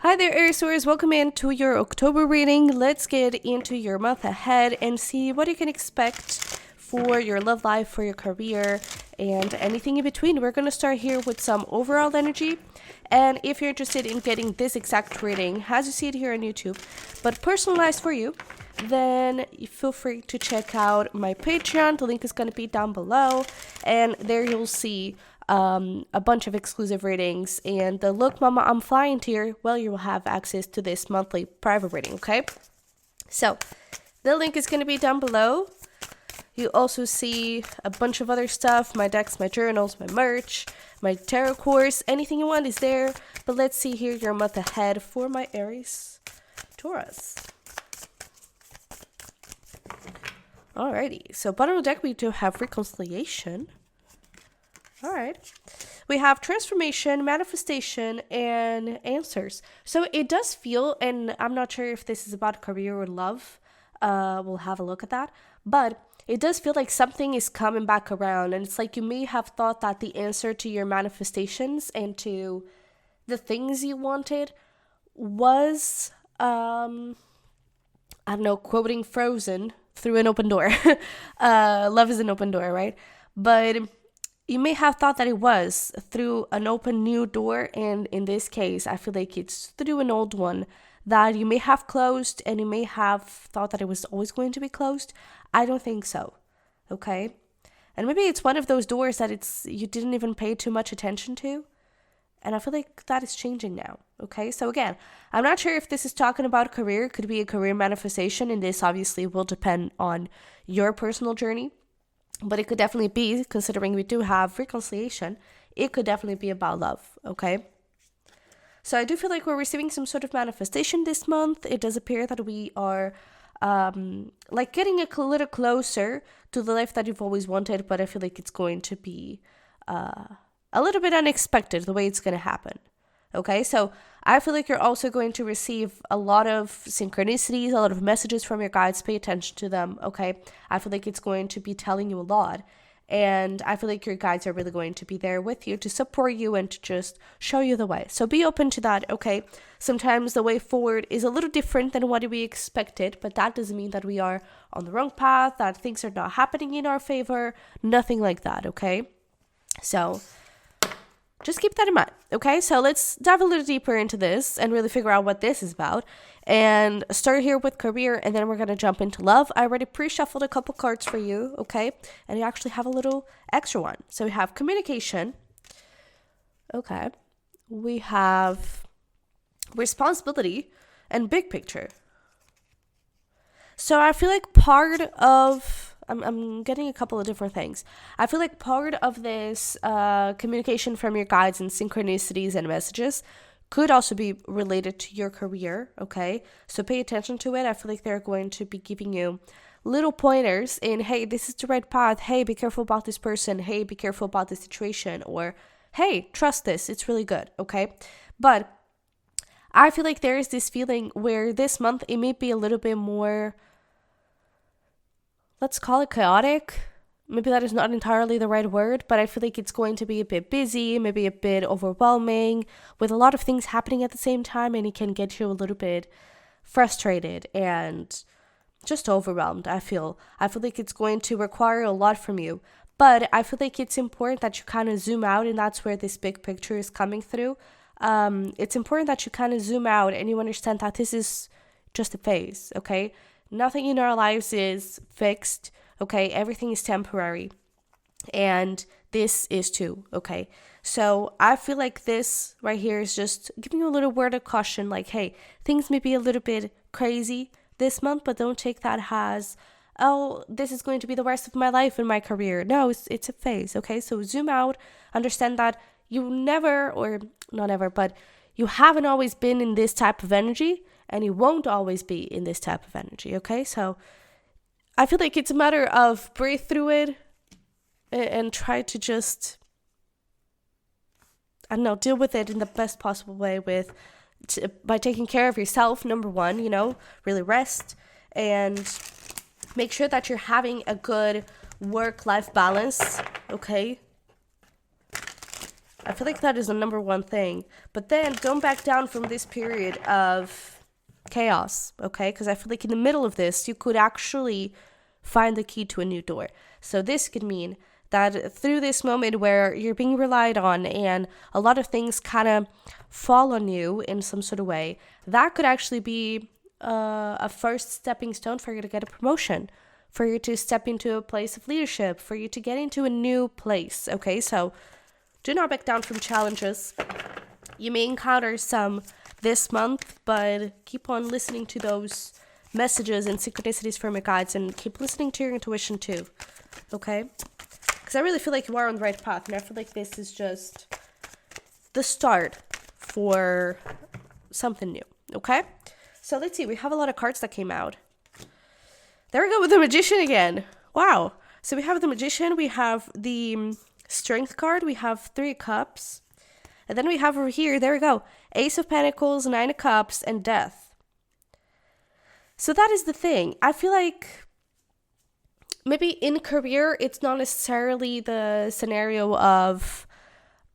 Hi there, Aries Taurus. Welcome into your October reading. Let's get into your month ahead and see what you can expect for your love life, for your career, and anything in between. We're going to start here with some overall energy. And if you're interested in getting this exact reading, as you see it here on YouTube, but personalized for you, then feel free to check out my Patreon. The link is going to be down below. And there you'll see a bunch of exclusive readings, and the look mama I'm flying tier, well, you will have access to this monthly private reading. Okay, so the link is going to be down below. You also see a bunch of other stuff, my decks, my journals, my merch, my tarot course, anything you want is there. But let's see here your month ahead for my Aries Taurus. Alrighty, so bottom of the deck we do have reconciliation. All right. We have transformation, manifestation, and answers. So it does feel, and I'm not sure if this is about career or love. We'll have a look at that. But it does feel like something is coming back around. And it's like you may have thought that the answer to your manifestations and to the things you wanted was, I don't know, quoting Frozen, through an open door. Love is an open door, right? But you may have thought that it was through an open new door, and in this case, I feel like it's through an old one that you may have closed, and you may have thought that it was always going to be closed. I don't think so, okay? And maybe it's one of those doors that you didn't even pay too much attention to, and I feel like that is changing now, okay? So again, I'm not sure if this is talking about career. It could be a career manifestation, and this obviously will depend on your personal journey. But it could definitely be, considering we do have reconciliation, it could definitely be about love, okay? So I do feel like we're receiving some sort of manifestation this month. It does appear that we are like getting a little closer to the life that you've always wanted, but I feel like it's going to be a little bit unexpected the way it's going to happen. Okay, so I feel like you're also going to receive a lot of synchronicities, a lot of messages from your guides. Pay attention to them, okay? I feel like it's going to be telling you a lot. And I feel like your guides are really going to be there with you to support you and to just show you the way. So be open to that, okay? Sometimes the way forward is a little different than what we expected, but that doesn't mean that we are on the wrong path, that things are not happening in our favor, nothing like that, okay? So just keep that in mind, okay? So let's dive a little deeper into this and really figure out what this is about. And start here with career, and then we're going to jump into love. I already pre-shuffled a couple cards for you, okay? And you actually have a little extra one. So we have communication. Okay. We have responsibility and big picture. So I feel like part of... I'm getting a couple of different things. I feel like part of this communication from your guides and synchronicities and messages could also be related to your career, okay? So pay attention to it. I feel like they're going to be giving you little pointers in, hey, this is the right path. Hey, be careful about this person. Hey, be careful about this situation. Or, hey, trust this. It's really good, okay? But I feel like there is this feeling where this month it may be a little bit more... let's call it chaotic. Maybe that is not entirely the right word, but I feel like it's going to be a bit busy, maybe a bit overwhelming, with a lot of things happening at the same time, and it can get you a little bit frustrated and just overwhelmed, I feel. I feel like it's going to require a lot from you, but I feel like it's important that you kind of zoom out, and that's where this big picture is coming through. It's important that you kind of zoom out and you understand that this is just a phase, okay? Nothing in our lives is fixed, okay? Everything is temporary. And this is too, okay? So I feel like this right here is just giving you a little word of caution, like, hey, things may be a little bit crazy this month, but don't take that as, oh, this is going to be the rest of my life and my career. No, it's a phase, okay? So zoom out, understand that you never, or not ever, but you haven't always been in this type of energy, and you won't always be in this type of energy, okay? So I feel like it's a matter of breathe through it and try to just, I don't know, deal with it in the best possible way by taking care of yourself, number one, really rest and make sure that you're having a good work-life balance, okay? I feel like that is the number one thing. But then don't back down from this period of chaos, okay? Because I feel like in the middle of this, you could actually find the key to a new door. So this could mean that through this moment where you're being relied on and a lot of things kind of fall on you in some sort of way, that could actually be a first stepping stone for you to get a promotion, for you to step into a place of leadership, for you to get into a new place, okay? So do not back down from challenges. You may encounter some this month, but keep on listening to those messages and synchronicities from your guides, and keep listening to your intuition too, okay? Because I really feel like you are on the right path, and I feel like this is just the start for something new, okay? So let's see, we have a lot of cards that came out. There we go with the Magician again. Wow. So we have the Magician, we have the Strength card, we have 3 Cups, and then we have over here, there we go, Ace of Pentacles, 9 of Cups, and Death. So that is the thing. I feel like maybe in career, it's not necessarily the scenario of,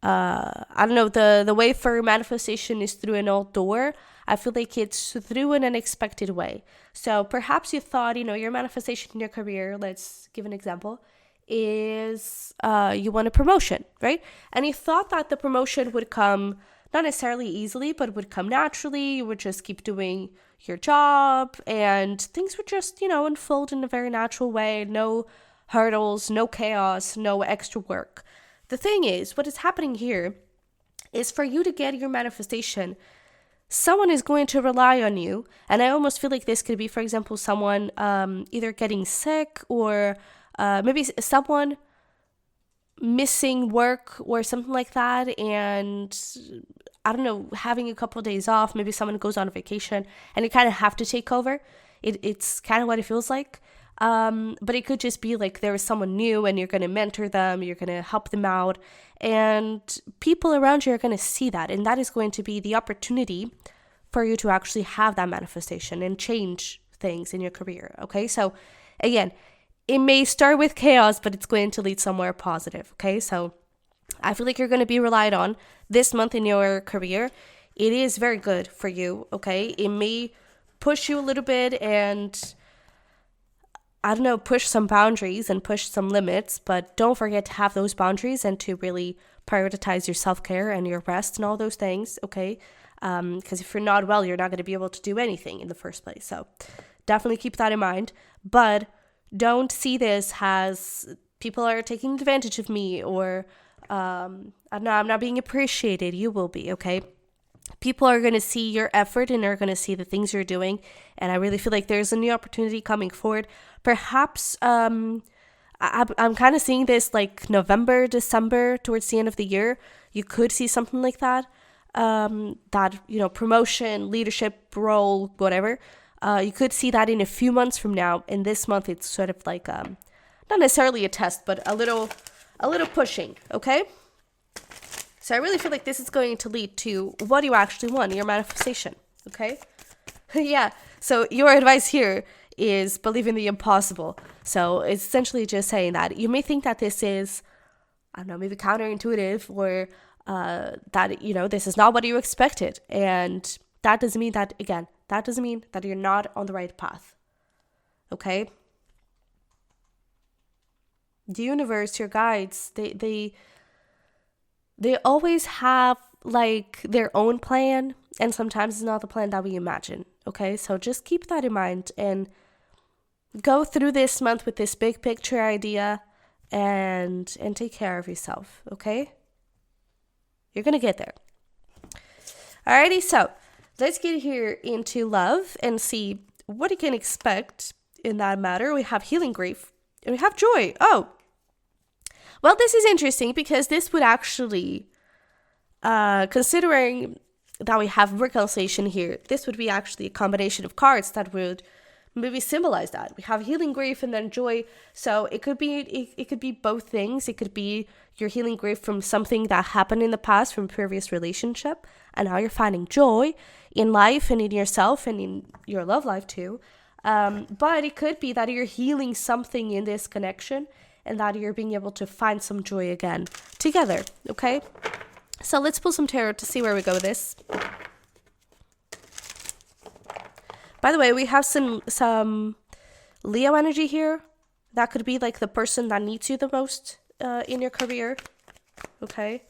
I don't know, the way for manifestation is through an old door. I feel like it's through an unexpected way. So perhaps you thought, your manifestation in your career, let's give an example, is you want a promotion, right? And you thought that the promotion would come not necessarily easily, but would come naturally. You would just keep doing your job and things would just, unfold in a very natural way. No hurdles, no chaos, no extra work. The thing is, what is happening here is for you to get your manifestation, someone is going to rely on you. And I almost feel like this could be, for example, someone either getting sick or maybe someone missing work or something like that, and I don't know, having a couple of days off. Maybe someone goes on vacation and you kind of have to take over. It's kind of what it feels like. But it could just be like there is someone new and you're going to mentor them, you're going to help them out, and people around you are going to see that, and that is going to be the opportunity for you to actually have that manifestation and change things in your career, okay? So again, it may start with chaos, but it's going to lead somewhere positive, okay? So I feel like you're going to be relied on this month in your career. It is very good for you, okay? It may push you a little bit and, I don't know, push some boundaries and push some limits, but don't forget to have those boundaries and to really prioritize your self-care and your rest and all those things, okay? Because if you're not well, you're not going to be able to do anything in the first place. So definitely keep that in mind, but don't see this as people are taking advantage of me or I'm not being appreciated. You will be, okay? People are going to see your effort and are going to see the things you're doing. And I really feel like there's a new opportunity coming forward. Perhaps I'm kind of seeing this like November, December, towards the end of the year. You could see something like that. Promotion, leadership role, whatever. You could see that in a few months from now. In this month, it's sort of like not necessarily a test, but a little pushing, okay? So I really feel like this is going to lead to what you actually want, your manifestation, okay? Yeah, so your advice here is believe in the impossible. So it's essentially just saying that you may think that this is, I don't know, maybe counterintuitive or that, this is not what you expected. And that doesn't mean that, again, that doesn't mean that you're not on the right path, okay? The universe, your guides, they always have like their own plan, and sometimes it's not the plan that we imagine, okay? So just keep that in mind and go through this month with this big picture idea and take care of yourself, okay? You're gonna get there. Alrighty, so let's get here into love and see what you can expect in that matter. We have healing grief and we have joy. Oh, well, this is interesting because this would actually, considering that we have reconciliation here, this would be actually a combination of cards that would maybe symbolize that. We have healing grief and then joy. So it could be both things. It could be you're healing grief from something that happened in the past, from a previous relationship, and now you're finding joy in life and in yourself and in your love life too. But it could be that you're healing something in this connection and that you're being able to find some joy again together, okay? So let's pull some tarot to see where we go with this. By the way, we have some Leo energy here. That could be like the person that needs you the most in your career. Okay.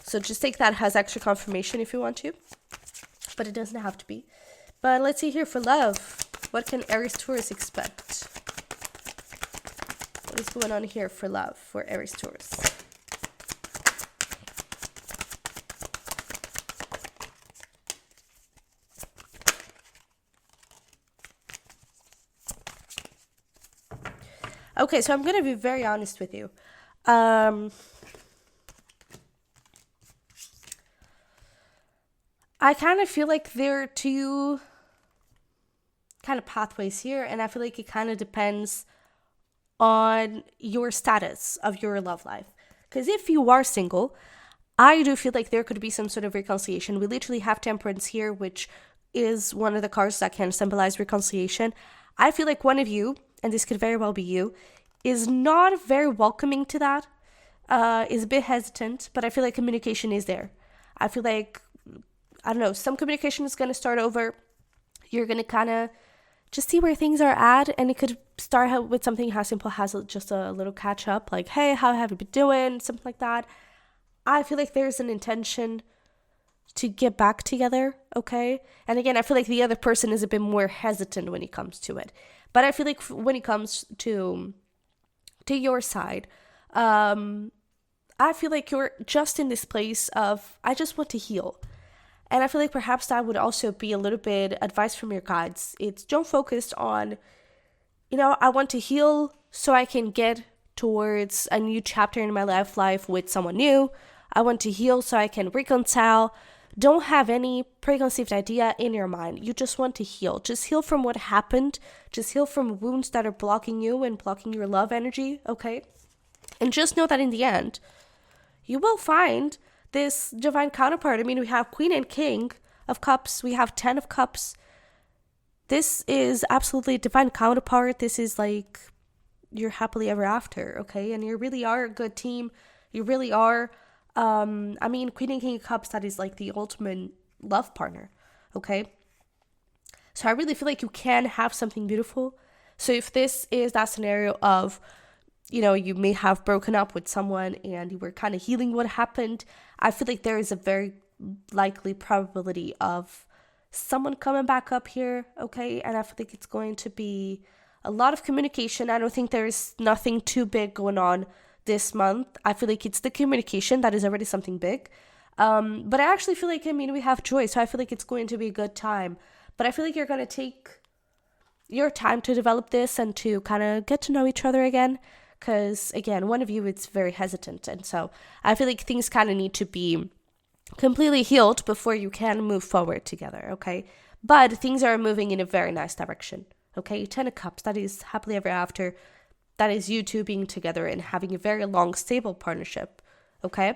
So just take that as extra confirmation if you want to. But it doesn't have to be. But let's see here for love. What can Aries Taurus expect? What is going on here for love for Aries Taurus? Okay, so I'm going to be very honest with you. I kind of feel like there are two kind of pathways here, and I feel like it kind of depends on your status of your love life. Because if you are single, I do feel like there could be some sort of reconciliation. We literally have Temperance here, which is one of the cards that can symbolize reconciliation. I feel like one of you, and this could very well be you, is not very welcoming to that, is a bit hesitant, but I feel like communication is there. I feel like, I don't know, some communication is going to start over. You're going to kind of just see where things are at, and it could start with something as simple as just a little catch up, like, hey, how have you been doing? Something like that. I feel like there's an intention to get back together, okay? And again, I feel like the other person is a bit more hesitant when it comes to it. But I feel like when it comes to your side, I feel like you're just in this place of, I just want to heal. And I feel like perhaps that would also be a little bit advice from your guides. It's don't focus on, I want to heal so I can get towards a new chapter in my life with someone new. I want to heal so I can reconcile. Don't have any preconceived idea in your mind. You just want to heal. Just heal from what happened. Just heal from wounds that are blocking you and blocking your love energy, okay? And just know that in the end, you will find this divine counterpart. I mean, we have Queen and King of Cups. We have 10 of Cups. This is absolutely a divine counterpart. This is like you're happily ever after, okay? And you really are a good team. You really are. Queen and King of Cups, that is like the ultimate love partner, okay? So I really feel like you can have something beautiful. So if this is that scenario of, you may have broken up with someone and you were kind of healing what happened, I feel like there is a very likely probability of someone coming back up here, okay? And I feel like it's going to be a lot of communication. I don't think there is nothing too big going on this month. I feel like it's the communication that is already something big. But I actually feel like, we have joy, so I feel like it's going to be a good time. But I feel like you're going to take your time to develop this and to kind of get to know each other again. Because, again, one of you is very hesitant. And so I feel like things kind of need to be completely healed before you can move forward together, okay? But things are moving in a very nice direction, okay? 10 of Cups, that is happily ever after. That is you two being together and having a very long, stable partnership, okay?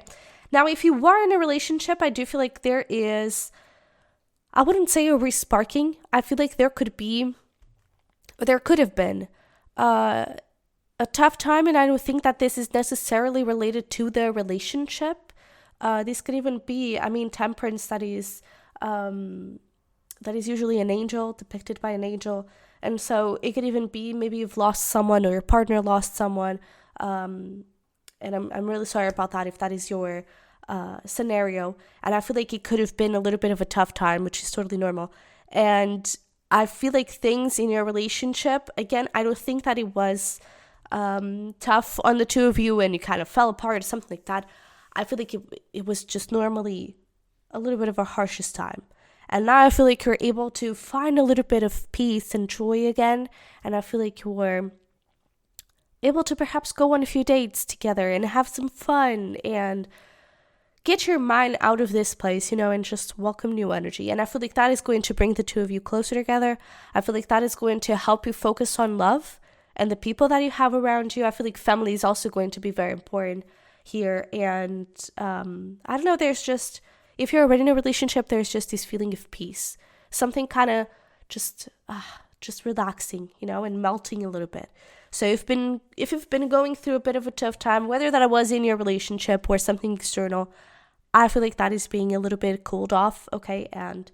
Now, if you are in a relationship, I do feel like there is, I wouldn't say a re-sparking. I feel like there could have been a tough time, and I don't think that this is necessarily related to the relationship. This could even be, Temperance, that is usually an angel, depicted by an angel. And so it could even be maybe you've lost someone or your partner lost someone. And I'm really sorry about that if that is your scenario. And I feel like it could have been a little bit of a tough time, which is totally normal. And I feel like things in your relationship, again, I don't think that it was tough on the two of you and you kind of fell apart or something like that. I feel like it was just normally a little bit of a harshest time. And now I feel like you're able to find a little bit of peace and joy again. And I feel like you're able to perhaps go on a few dates together and have some fun and get your mind out of this place, and just welcome new energy. And I feel like that is going to bring the two of you closer together. I feel like that is going to help you focus on love and the people that you have around you. I feel like family is also going to be very important here. And I don't know, there's just, if you're already in a relationship, there's just this feeling of peace, something kind of just relaxing, and melting a little bit. So if you've been going through a bit of a tough time, whether that was in your relationship or something external, I feel like that is being a little bit cooled off, okay? And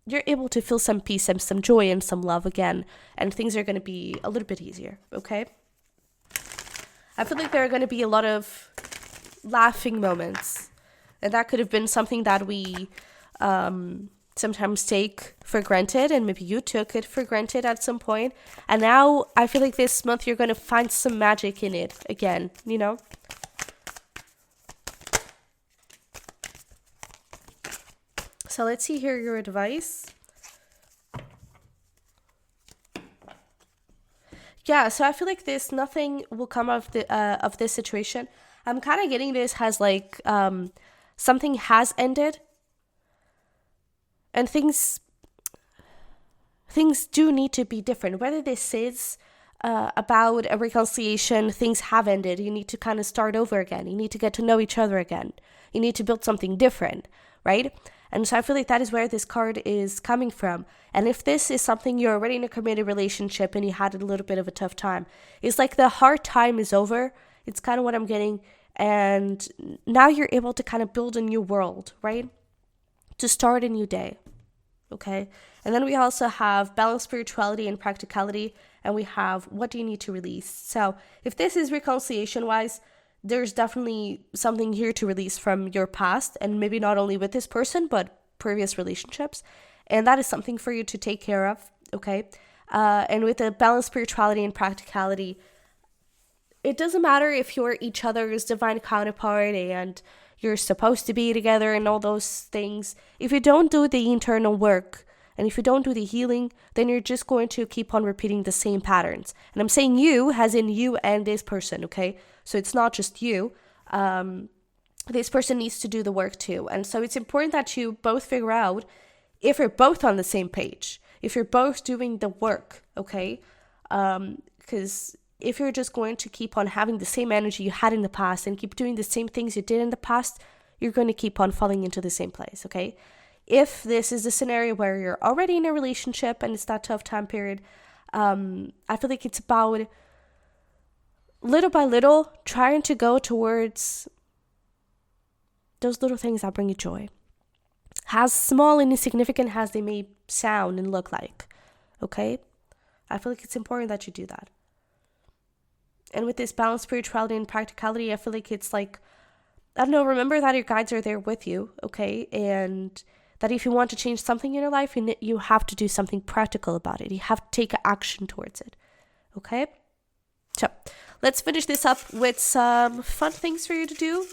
you're able to feel some peace and some joy and some love again, and things are going to be a little bit easier, okay? I feel like there are going to be a lot of laughing moments, and that could have been something that we sometimes take for granted, and maybe you took it for granted at some point, and now I feel like this month you're going to find some magic in it again, you know? So let's see here your advice. Yeah, so I feel like nothing will come of this situation. I'm kind of getting this as like something has ended, and things do need to be different. Whether this is about a reconciliation, things have ended. You need to kind of start over again. You need to get to know each other again. You need to build something different, right? And so I feel like that is where this card is coming from. And if this is something you're already in a committed relationship and you had a little bit of a tough time, it's like the hard time is over. It's kind of what I'm getting. And now you're able to kind of build a new world, right? To start a new day, okay? And then we also have balanced spirituality and practicality. And we have what do you need to release? So if this is reconciliation-wise, there's definitely something here to release from your past, and maybe not only with this person, but previous relationships. And that is something for you to take care of, okay? And with the balanced spirituality and practicality, it doesn't matter if you're each other's divine counterpart and you're supposed to be together and all those things. If you don't do the internal work, and if you don't do the healing, then you're just going to keep on repeating the same patterns. And I'm saying you, as in you and this person, okay? So it's not just you. This person needs to do the work too. And so it's important that you both figure out if you're both on the same page, if you're both doing the work, okay? Because if you're just going to keep on having the same energy you had in the past and keep doing the same things you did in the past, you're going to keep on falling into the same place, okay? If this is a scenario where you're already in a relationship and it's that tough time period, I feel like it's about little by little trying to go towards those little things that bring you joy. As small and insignificant as they may sound and look like, okay? I feel like it's important that you do that. And with this balanced spirituality and practicality, I feel like it's like, I don't know, remember that your guides are there with you, okay? And that if you want to change something in your life, you have to do something practical about it. You have to take action towards it, okay? So let's finish this up with some fun things for you to do.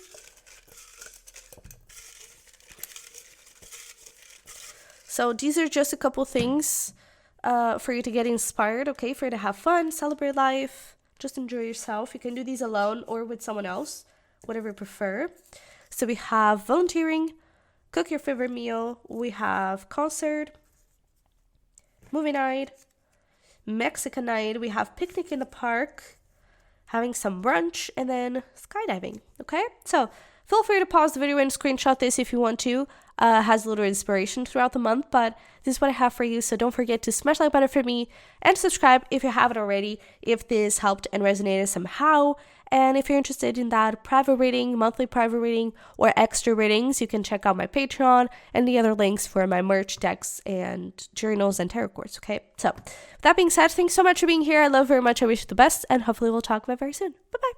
So these are just a couple things for you to get inspired, okay? For you to have fun, celebrate life, just enjoy yourself. You can do these alone or with someone else, whatever you prefer. So we have volunteering, cook your favorite meal. We have concert, movie night, Mexican night. We have picnic in the park, having some brunch, and then skydiving, okay? So feel free to pause the video and screenshot this if you want to. Has a little inspiration throughout the month, but this is what I have for you. So don't forget to smash like button for me and subscribe if you haven't already, if this helped and resonated somehow. And if you're interested in that private reading, monthly private reading, or extra readings, you can check out my Patreon and the other links for my merch, decks, and journals and tarot cards, okay? So, with that being said, thanks so much for being here. I love you very much. I wish you the best, and hopefully we'll talk about very soon. Bye-bye.